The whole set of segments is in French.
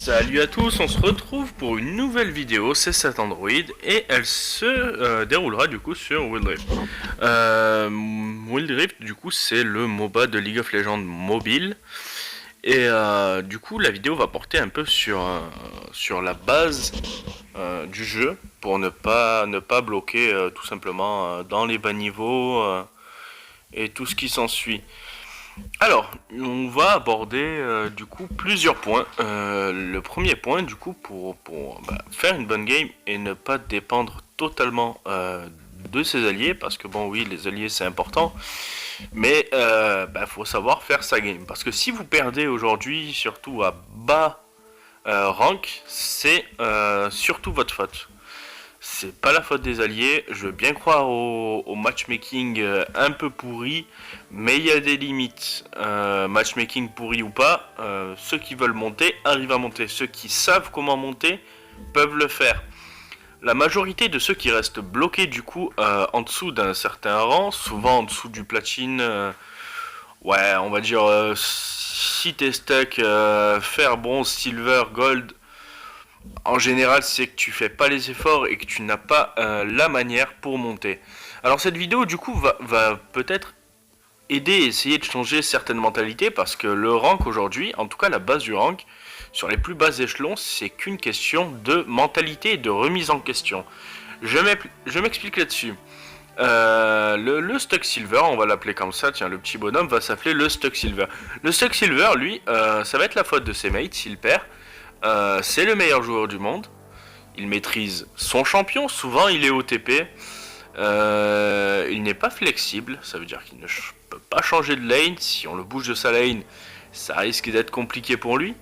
Salut à tous, on se retrouve pour une nouvelle vidéo, c'est cet Android et elle se déroulera du coup sur Wild Rift. Wild Rift du coup c'est le MOBA de League of Legends mobile et du coup la vidéo va porter un peu sur la base du jeu pour ne pas bloquer tout simplement dans les bas niveaux et tout ce qui s'ensuit. Alors, on va aborder du coup plusieurs points. Le premier point, du coup, pour faire une bonne game et ne pas dépendre totalement de ses alliés, parce que bon, oui, les alliés c'est important, mais faut savoir faire sa game. Parce que si vous perdez aujourd'hui, surtout à bas rank, c'est surtout votre faute. C'est pas la faute des alliés, je veux bien croire au matchmaking un peu pourri, mais il y a des limites. Matchmaking pourri ou pas, ceux qui veulent monter arrivent à monter. Ceux qui savent comment monter peuvent le faire. La majorité de ceux qui restent bloqués du coup en dessous d'un certain rang, souvent en dessous du platine, ouais on va dire si t'es stuck, fer, bronze, silver, gold, en général, c'est que tu fais pas les efforts et que tu n'as pas la manière pour monter. Alors cette vidéo, du coup, va peut-être aider et essayer de changer certaines mentalités parce que le rank aujourd'hui, en tout cas la base du rank, sur les plus bas échelons, c'est qu'une question de mentalité et de remise en question. Je m'explique là-dessus. Le Stuck Silver, on va l'appeler comme ça, tiens, le petit bonhomme va s'appeler le Stuck Silver. Le Stuck Silver, lui, ça va être la faute de ses mates s'il perd. C'est le meilleur joueur du monde. Il maîtrise son champion. Souvent, il est OTP. Il n'est pas flexible. Ça veut dire qu'il ne peut pas changer de lane. Si on le bouge de sa lane, ça risque d'être compliqué pour lui.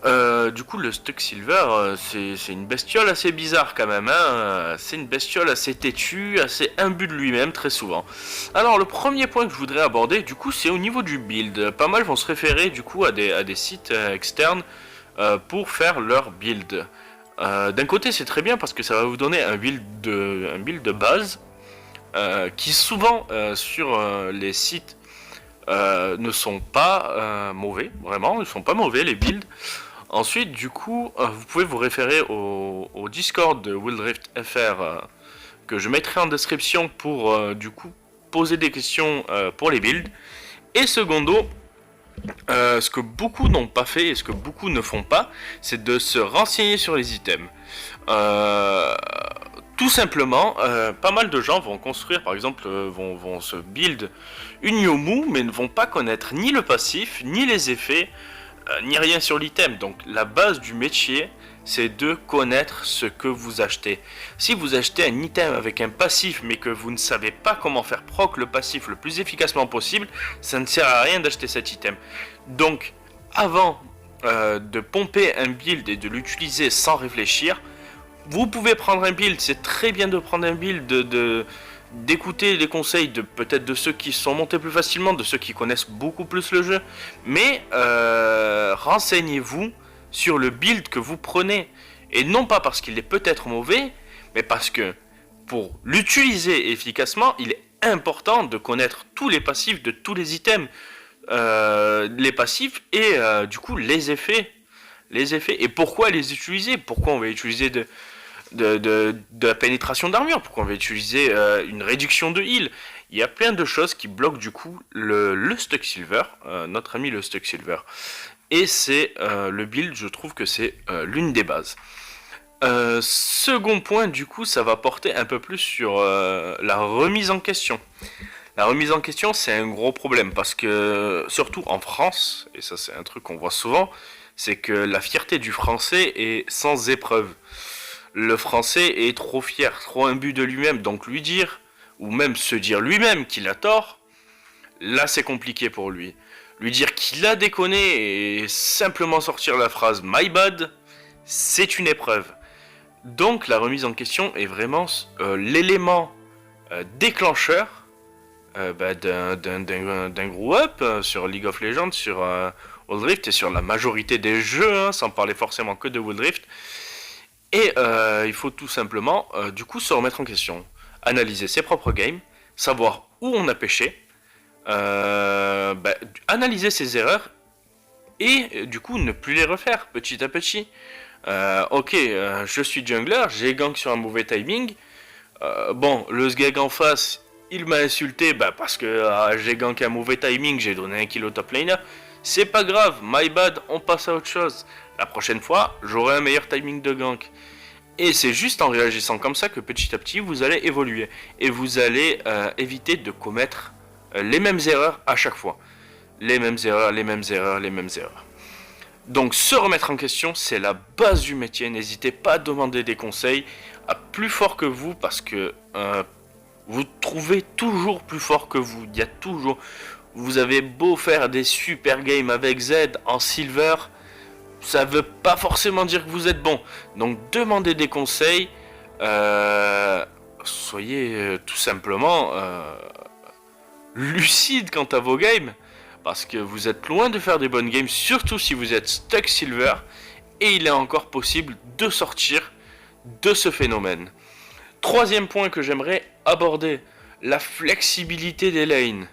Du coup, le Stuck Silver, c'est une bestiole assez bizarre quand même. Hein. C'est une bestiole assez têtue, assez imbu de lui-même très souvent. Alors, le premier point que je voudrais aborder, du coup, c'est au niveau du build. Pas mal vont se référer du coup à des sites externes pour faire leur build. D'un côté, c'est très bien parce que ça va vous donner un build de base qui souvent sur les sites ne sont pas mauvais, vraiment, ne sont pas mauvais les builds. Ensuite, du coup, vous pouvez vous référer au Discord de Wild Rift FR que je mettrai en description pour du coup poser des questions pour les builds. Et secondo, ce que beaucoup n'ont pas fait et ce que beaucoup ne font pas, c'est de se renseigner sur les items. Euh, Tout simplement, pas mal de gens vont construire, par exemple, vont se build une Yomu, mais ne vont pas connaître ni le passif, ni les effets, ni rien sur l'item. Donc la base du métier, c'est de connaître ce que vous achetez. Si vous achetez un item avec un passif, mais que vous ne savez pas comment faire proc le passif le plus efficacement possible, ça ne sert à rien d'acheter cet item. Donc, avant de pomper un build et de l'utiliser sans réfléchir, vous pouvez prendre un build, c'est très bien de prendre un build, d'écouter les conseils de peut-être de ceux qui sont montés plus facilement, de ceux qui connaissent beaucoup plus le jeu, mais renseignez-vous sur le build que vous prenez, et non pas parce qu'il est peut-être mauvais, mais parce que pour l'utiliser efficacement, il est important de connaître tous les passifs de tous les items, les passifs et du coup les effets. Les effets et pourquoi les utiliser, pourquoi on va utiliser de la pénétration d'armure, pourquoi on va utiliser une réduction de heal. Il y a plein de choses qui bloquent du coup le Stuck Silver, notre ami le Stuck Silver. Et c'est le build, je trouve que c'est l'une des bases. Second point, du coup, ça va porter un peu plus sur la remise en question. La remise en question, c'est un gros problème parce que, surtout en France, et ça c'est un truc qu'on voit souvent, c'est que la fierté du français est sans épreuve. Le français est trop fier, trop imbu de lui-même, donc lui dire, ou même se dire lui-même qu'il a tort, là c'est compliqué pour lui. Lui dire qu'il a déconné et simplement sortir la phrase my bad, c'est une épreuve. Donc la remise en question est vraiment l'élément déclencheur d'un grow-up sur League of Legends, sur Wild Rift et sur la majorité des jeux, hein, sans parler forcément que de Wild Rift. Et il faut tout simplement, du coup, se remettre en question, analyser ses propres games, savoir où on a pêché, analyser ses erreurs et du coup ne plus les refaire petit à petit. Ok, je suis jungler, j'ai gank sur un mauvais timing. Bon, le sgeg en face, il m'a insulté parce que j'ai gank un mauvais timing, j'ai donné un kill au top laner. C'est pas grave, my bad, on passe à autre chose. La prochaine fois, j'aurai un meilleur timing de gank. Et c'est juste en réagissant comme ça que petit à petit, vous allez évoluer. Et vous allez éviter de commettre les mêmes erreurs à chaque fois. Les mêmes erreurs, les mêmes erreurs, les mêmes erreurs. Donc se remettre en question, c'est la base du métier. N'hésitez pas à demander des conseils à plus fort que vous parce que vous trouvez toujours plus fort que vous. Il y a toujours... Vous avez beau faire des super games avec Z en silver, ça veut pas forcément dire que vous êtes bon. Donc demandez des conseils. Soyez tout simplement lucide quant à vos games. Parce que vous êtes loin de faire des bonnes games, surtout si vous êtes stuck silver. Et il est encore possible de sortir de ce phénomène. Troisième point que j'aimerais aborder, la flexibilité des lanes.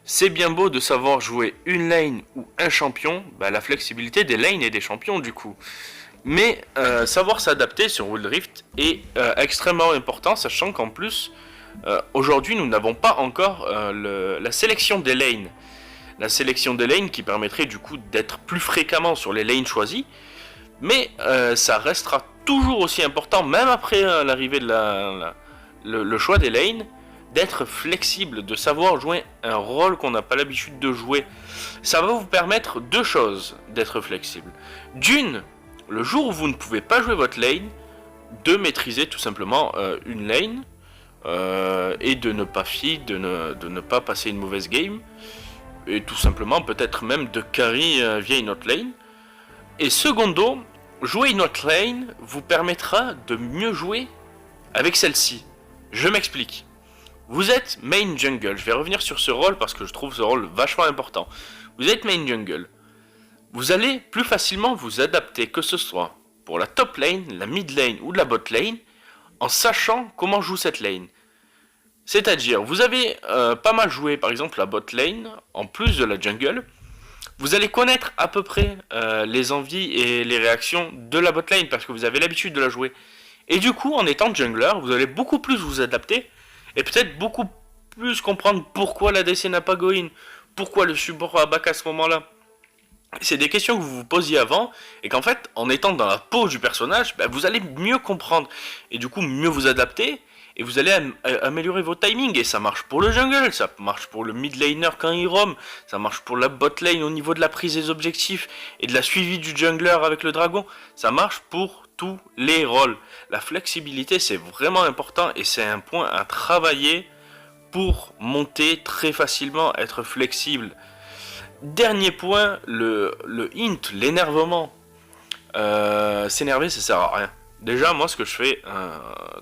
C'est bien beau de savoir jouer une lane ou un champion, la flexibilité des lanes et des champions du coup. Mais savoir s'adapter sur Wild Rift est extrêmement important, sachant qu'en plus, aujourd'hui nous n'avons pas encore la sélection des lanes. La sélection des lanes qui permettrait du coup d'être plus fréquemment sur les lanes choisies. Mais ça restera toujours aussi important, même après l'arrivée de le choix des lanes, d'être flexible, de savoir jouer un rôle qu'on n'a pas l'habitude de jouer. Ça va vous permettre deux choses d'être flexible. D'une, le jour où vous ne pouvez pas jouer votre lane, de maîtriser tout simplement une lane et de ne pas feed, de ne pas passer une mauvaise game. Et tout simplement peut-être même de carry via une autre lane. Et secondo, jouer une autre lane vous permettra de mieux jouer avec celle-ci. Je m'explique. Vous êtes main jungle, je vais revenir sur ce rôle parce que je trouve ce rôle vachement important. Vous êtes main jungle. Vous allez plus facilement vous adapter, que ce soit pour la top lane, la mid lane ou la bot lane, en sachant comment joue cette lane. C'est-à-dire, vous avez pas mal joué par exemple la bot lane, en plus de la jungle, vous allez connaître à peu près les envies et les réactions de la bot lane, parce que vous avez l'habitude de la jouer. Et du coup, en étant jungler, vous allez beaucoup plus vous adapter, et peut-être beaucoup plus comprendre pourquoi la DC n'a pas go in, pourquoi le support a back à ce moment-là. C'est des questions que vous vous posiez avant, et qu'en fait, en étant dans la peau du personnage, vous allez mieux comprendre, et du coup mieux vous adapter, et vous allez améliorer vos timings. Et ça marche pour le jungle, ça marche pour le mid laner quand il roam, ça marche pour la bot lane au niveau de la prise des objectifs et de la suivi du jungler avec le dragon. Ça marche pour tous les rôles. La flexibilité, c'est vraiment important et c'est un point à travailler pour monter très facilement, être flexible. Dernier point, le hint, l'énervement. S'énerver, ça sert à rien. Déjà, moi, ce que je fais,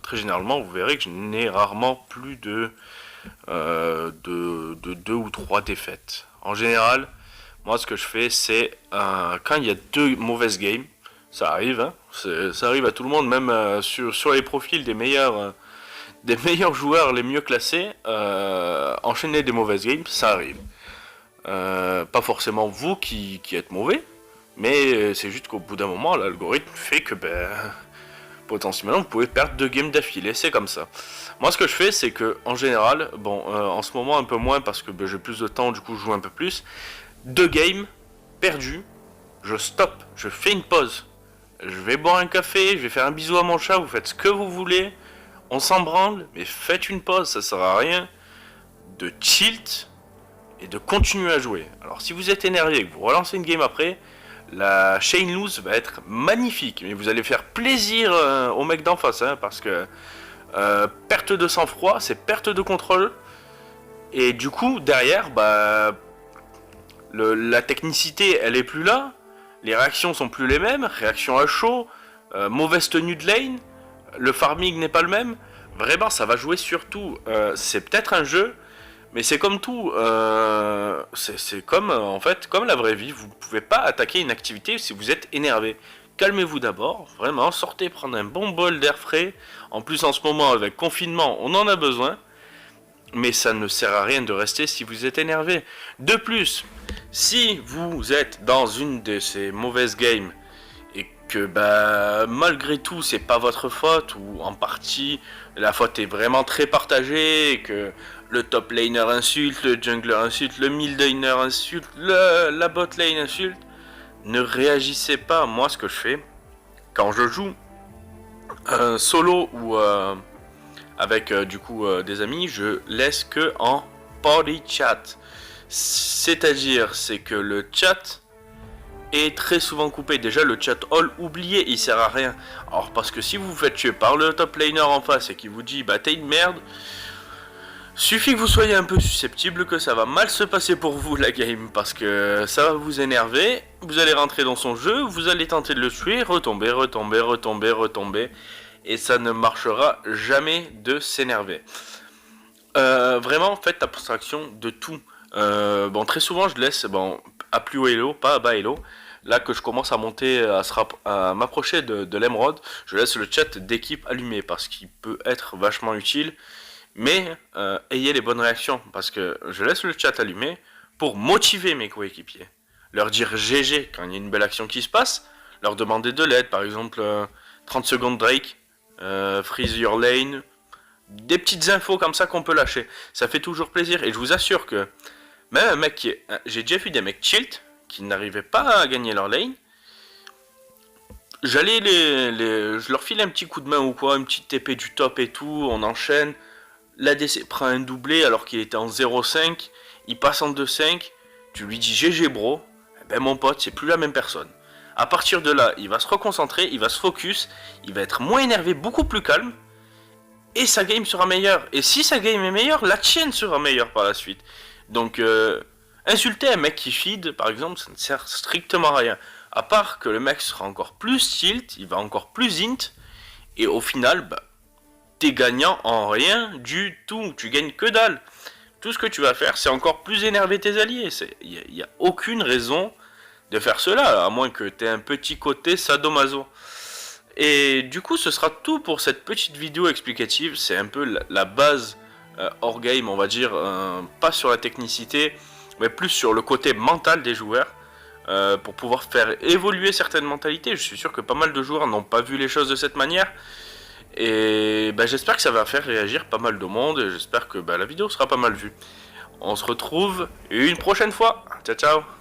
très généralement, vous verrez que je n'ai rarement plus de 2 ou 3 défaites. En général, moi, ce que je fais, c'est quand il y a 2 mauvaises games, ça arrive, hein, ça arrive à tout le monde, même sur les profils des meilleurs joueurs les mieux classés, enchaîner des mauvaises games, ça arrive. Pas forcément vous qui êtes mauvais, mais c'est juste qu'au bout d'un moment, l'algorithme fait que potentiellement vous pouvez perdre 2 games d'affilée, c'est comme ça. Moi ce que je fais c'est que en général, en ce moment un peu moins parce que j'ai plus de temps, du coup je joue un peu plus. 2 games perdus, je stoppe, je fais une pause. Je vais boire un café, je vais faire un bisou à mon chat, vous faites ce que vous voulez, on s'en branle, mais faites une pause, ça sert à rien de tilt et de continuer à jouer. Alors si vous êtes énervé et que vous relancez une game après, la chain loose va être magnifique, mais vous allez faire plaisir au mec d'en face, hein, parce que perte de sang-froid, c'est perte de contrôle, et du coup derrière, la technicité, elle est plus là, les réactions sont plus les mêmes, réaction à chaud, mauvaise tenue de lane, le farming n'est pas le même. Vraiment, ça va jouer sur tout. C'est peut-être un jeu, mais c'est comme tout, c'est comme en fait comme la vraie vie. Vous ne pouvez pas attaquer une activité si vous êtes énervé. Calmez-vous d'abord, vraiment, sortez prendre un bon bol d'air frais. En plus en ce moment avec confinement, on en a besoin. Mais ça ne sert à rien de rester si vous êtes énervé. De plus, Si vous êtes dans une de ces mauvaises games et que bah malgré tout c'est pas votre faute ou en partie la faute est vraiment très partagée et que le top laner insulte, le jungler insulte, le mid laner insulte, la bot lane insulte, ne réagissez pas. Moi ce que je fais quand je joue solo ou avec des amis, je laisse que en party chat. C'est-à-dire c'est que le chat est très souvent coupé. Déjà le chat all oublié, il sert à rien. Alors parce que si vous vous faites tuer par le top laner en face et qui vous dit bah t'es une merde, suffit que vous soyez un peu susceptible que ça va mal se passer pour vous la game, parce que ça va vous énerver, vous allez rentrer dans son jeu, vous allez tenter de le tuer, retomber, et ça ne marchera jamais de s'énerver. Vraiment faites abstraction de tout. Bon, très souvent je laisse à plus haut elo, pas à bas elo. Là que je commence à monter, à m'approcher de l'émeraude, je laisse le chat d'équipe allumé parce qu'il peut être vachement utile. Mais ayez les bonnes réactions parce que je laisse le chat allumé pour motiver mes coéquipiers. Leur dire GG quand il y a une belle action qui se passe, leur demander de l'aide, par exemple 30 secondes Drake, freeze your lane, des petites infos comme ça qu'on peut lâcher. Ça fait toujours plaisir et je vous assure que même un mec qui est... J'ai déjà vu des mecs tilt qui n'arrivaient pas à gagner leur lane. Je leur file un petit coup de main ou quoi, une petite TP du top et tout, on enchaîne. L'ADC prend un doublé alors qu'il était en 0,5, il passe en 2,5, tu lui dis GG bro, ben mon pote c'est plus la même personne. À partir de là, il va se reconcentrer, il va se focus, il va être moins énervé, beaucoup plus calme, et sa game sera meilleure. Et si sa game est meilleure, la tienne sera meilleure par la suite. Donc insulter un mec qui feed par exemple, ça ne sert strictement à rien. À part que le mec sera encore plus tilt, il va encore plus int, et au final, bah, t'es gagnant en rien du tout, tu gagnes que dalle. Tout ce que tu vas faire, c'est encore plus énerver tes alliés. Il n'y a aucune raison de faire cela, à moins que t'aies un petit côté sadomaso. Et du coup, ce sera tout pour cette petite vidéo explicative. C'est un peu la base hors game, on va dire, pas sur la technicité, mais plus sur le côté mental des joueurs. Pour pouvoir faire évoluer certaines mentalités. Je suis sûr que pas mal de joueurs n'ont pas vu les choses de cette manière. Et bah, j'espère que ça va faire réagir pas mal de monde et j'espère que la vidéo sera pas mal vue. On se retrouve une prochaine fois. Ciao ciao.